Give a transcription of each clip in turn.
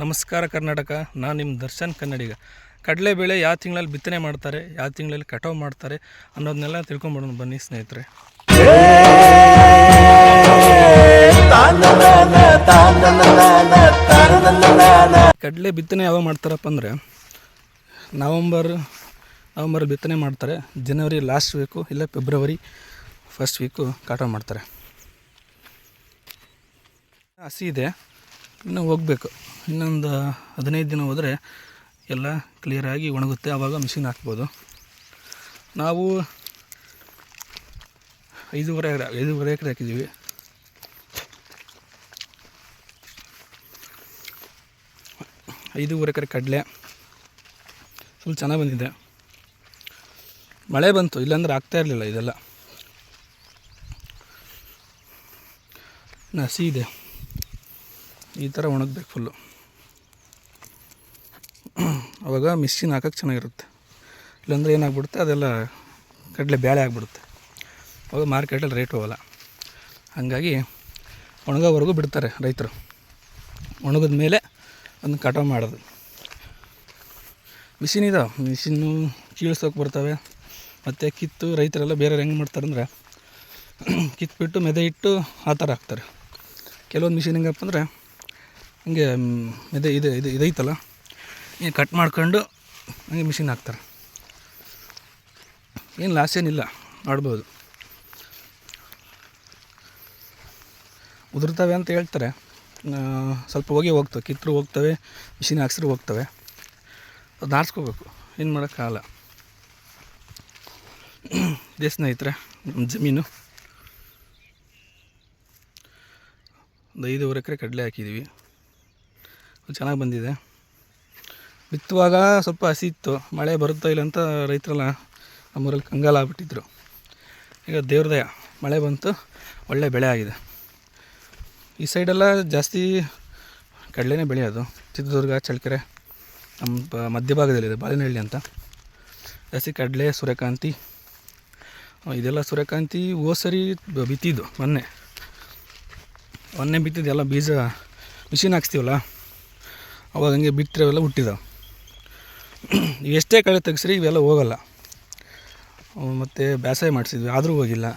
ನಮಸ್ಕಾರ ಕರ್ನಾಟಕ. ನಾನು ನಿಮ್ಮ ದರ್ಶನ್ ಕನ್ನಡಿಗ. ಕಡಲೆಬೇಳೆ ಯಾವ ತಿಂಗಳಲ್ಲಿ ಬಿತ್ತನೆ ಮಾಡ್ತಾರೆ, ಯಾವ ತಿಂಗಳಲ್ಲಿ ಕಟಾವು ಮಾಡ್ತಾರೆ ಅನ್ನೋದನ್ನೆಲ್ಲ ತಿಳ್ಕೊಂಬಿಡೋಣ ಬನ್ನಿ ಸ್ನೇಹಿತರೆ. ಕಡಲೆ ಬಿತ್ತನೆ ಯಾವಾಗ ಮಾಡ್ತಾರಪ್ಪ ಅಂದರೆ ನವಂಬರ್ ಬಿತ್ತನೆ ಮಾಡ್ತಾರೆ. ಜನವರಿ ಲಾಸ್ಟ್ ವೀಕು ಇಲ್ಲ ಫೆಬ್ರವರಿ ಫಸ್ಟ್ ವೀಕು ಕಟಾವು ಮಾಡ್ತಾರೆ. ಹಸಿ ಇದೆ, ಇನ್ನು ಹೋಗಬೇಕು. ಇನ್ನೊಂದು 15 ದಿನ ಹೋದರೆ ಎಲ್ಲ ಕ್ಲಿಯರಾಗಿ ಒಣಗುತ್ತೆ. ಆವಾಗ ಮಿಷಿನ್ ಹಾಕ್ಬೋದು. ನಾವು 5.5 ಎಕರೆ ಹಾಕಿದ್ದೀವಿ. ಎಕರೆ ಕಡಲೆ ಫುಲ್ ಚೆನ್ನಾಗಿ ಬಂದಿದೆ. ಮಳೆ ಬಂತು, ಇಲ್ಲಾಂದ್ರೆ ಆಗ್ತಾ ಇರಲಿಲ್ಲ ಇದೆಲ್ಲ. ಇನ್ನು ಹಸಿ ಇದೆ, ಈ ಥರ ಒಣಗಬೇಕು ಫುಲ್ಲು. ಆವಾಗ ಮಿಷಿನ್ ಹಾಕೋಕ್ಕೆ ಚೆನ್ನಾಗಿರುತ್ತೆ. ಇಲ್ಲಾಂದರೆ ಏನಾಗ್ಬಿಡುತ್ತೆ, ಅದೆಲ್ಲ ಕಡಲೆ ಬೇಳೆ ಆಗಿಬಿಡುತ್ತೆ. ಅವಾಗ ಮಾರ್ಕೆಟಲ್ಲಿ ರೇಟ್ ಹೋಗಲ್ಲ. ಹಾಗಾಗಿ ಒಣಗೋವರೆಗೂ ಬಿಡ್ತಾರೆ ರೈತರು. ಒಣಗಿದ ಮೇಲೆ ಅದನ್ನು ಕಟಾವು ಮಾಡೋದು. ಮಿಷಿನ್ ಇದಾವೆ, ಮಿಷಿನ್ನು ಕೀಳ್ಸೋಕೆ ಬರ್ತವೆ. ಮತ್ತು ಕಿತ್ತು ರೈತರೆಲ್ಲ ಬೇರೆ ಹೆಂಗೆ ಮಾಡ್ತಾರಂದರೆ ಕಿತ್ಬಿಟ್ಟು ಮೆದೆ ಇಟ್ಟು ಆ ಥರ ಹಾಕ್ತಾರೆ. ಕೆಲವೊಂದು ಮಿಷಿನ್ ಹೆಂಗಪ್ಪ ಅಂದರೆ ಹಂಗೆ ಮೆದೆ ಇದೈತಲ್ಲ, ಹಿಂಗೆ ಕಟ್ ಮಾಡ್ಕೊಂಡು ಹಂಗೆ ಮಿಷಿನ್ ಹಾಕ್ತಾರೆ. ಏನು ಲಾಸ್ ಏನಿಲ್ಲ, ಮಾಡ್ಬೋದು. ಉದುರ್ತವೆ ಅಂತ ಹೇಳ್ತಾರೆ, ಸ್ವಲ್ಪ ಹೋಗ್ತವೆ, ಕಿತ್ತರು ಹೋಗ್ತವೆ, ಮಿಷಿನ್ ಹಾಕ್ಸ್ರು ಹೋಗ್ತವೆ. ಅದು ಆರಿಸ್ಕೋಬೇಕು, ಏನು ಮಾಡೋಕ್ಕಾಗಲ್ಲ. ಇದೇ ಸ್ನೇಹಿತರೆ ನಮ್ಮ ಜಮೀನು. ಒಂದು 5.5 ಎಕರೆ ಕಡಲೆ ಹಾಕಿದ್ದೀವಿ. ಚೆನ್ನಾಗಿ ಬಂದಿದೆ. ಬಿತ್ತುವಾಗ ಸ್ವಲ್ಪ ಹಸಿ ಇತ್ತು, ಮಳೆ ಬರುತ್ತಾ ಇಲ್ಲ ಅಂತ ರೈತರೆಲ್ಲ ನಮ್ಮೂರಲ್ಲಿ ಕಂಗಾಲ ಆಗ್ಬಿಟ್ಟಿದ್ರು. ಈಗ ದೇವ್ರ ದಯ, ಮಳೆ ಬಂತು, ಒಳ್ಳೆ ಬೆಳೆ ಆಗಿದೆ. ಈ ಸೈಡೆಲ್ಲ ಜಾಸ್ತಿ ಕಡಲೆನೇ ಬೆಳೆಯೋದು. ಚಿತ್ರದುರ್ಗ, ಚಳ್ಳಕೆರೆ, ನಮ್ಮ ಮಧ್ಯಭಾಗದಲ್ಲಿದೆ ಬಾಳೆನಹಳ್ಳಿ ಅಂತ. ಜಾಸ್ತಿ ಕಡಲೆ, ಸೂರ್ಯಕಾಂತಿ, ಇದೆಲ್ಲ ಸೂರ್ಯಕಾಂತಿ ಹೋದ ಸರಿ ಬಿತ್ತಿದ್ದು. ಮೊನ್ನೆ ಬಿತ್ತಿದ್ದು ಎಲ್ಲ ಬೀಜ ಮಿಷಿನ್ ಹಾಕ್ಸ್ತೀವಲ್ಲ, ಅವಾಗ ಹಂಗೆ ಬಿತ್ತಿರೋವೆಲ್ಲ ಹುಟ್ಟಿದಾವೆ. ಎಷ್ಟೇ ಕಳೆ ತೆಗೆಸ್ರಿ ಇವೆಲ್ಲ ಹೋಗಲ್ಲ. ಮತ್ತು ಬೇಸಾಯ ಮಾಡಿಸಿದ್ವಿ, ಆದರೂ ಹೋಗಿಲ್ಲ.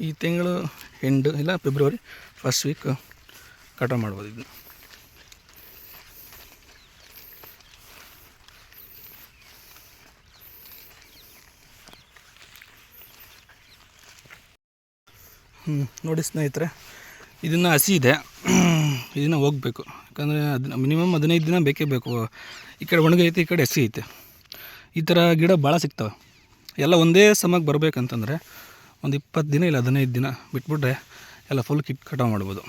ಈ ತಿಂಗಳು ಎಂಡ್ ಇಲ್ಲ ಫೆಬ್ರವರಿ ಫಸ್ಟ್ ವೀಕ್ ಕಟಾವು ಮಾಡ್ಬೋದು ಇದನ್ನು. ನೋಡಿ ಸ್ನೇಹಿತರೆ, ಇದನ್ನು ಹಸಿ ಇದೆ, ಇದನ್ನು ಹೋಗಬೇಕು. ಯಾಕಂದರೆ ಮಿನಿಮಮ್ 15 ದಿನ ಬೇಕೇ ಬೇಕು. ಈ ಕಡೆ ಒಣಗೈತೆ, ಈ ಕಡೆ ಹಸಿ ಐತೆ. ಈ ಥರ ಗಿಡ ಭಾಳ ಸಿಗ್ತವೆ. ಎಲ್ಲ ಒಂದೇ ಸಮಕ್ಕೆ ಬರಬೇಕಂತಂದರೆ ಒಂದು 20 ದಿನ ಇಲ್ಲ 15 ದಿನ ಬಿಟ್ಬಿಟ್ರೆ ಎಲ್ಲ ಫುಲ್ ಕಟಾವು ಮಾಡ್ಬೋದು.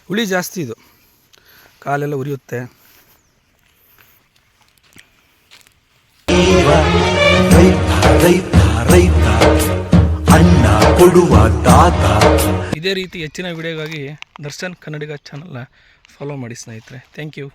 ಹುಳಿ ಜಾಸ್ತಿ ಇದು, ಕಾಲೆಲ್ಲ ಉರಿಯುತ್ತೆ. ಅನ್ನ ಕೊಡುವ ತಾತ. ಇದೇ ರೀತಿ ಹೆಚ್ಚಿನ ವಿಡಿಯೋಗಾಗಿ ದರ್ಶನ್ ಕನ್ನಡಿಗ ಚಾನಲ್ನ ಫಾಲೋ ಮಾಡಿ ಸ್ನೇಹಿತರೆ. Thank you.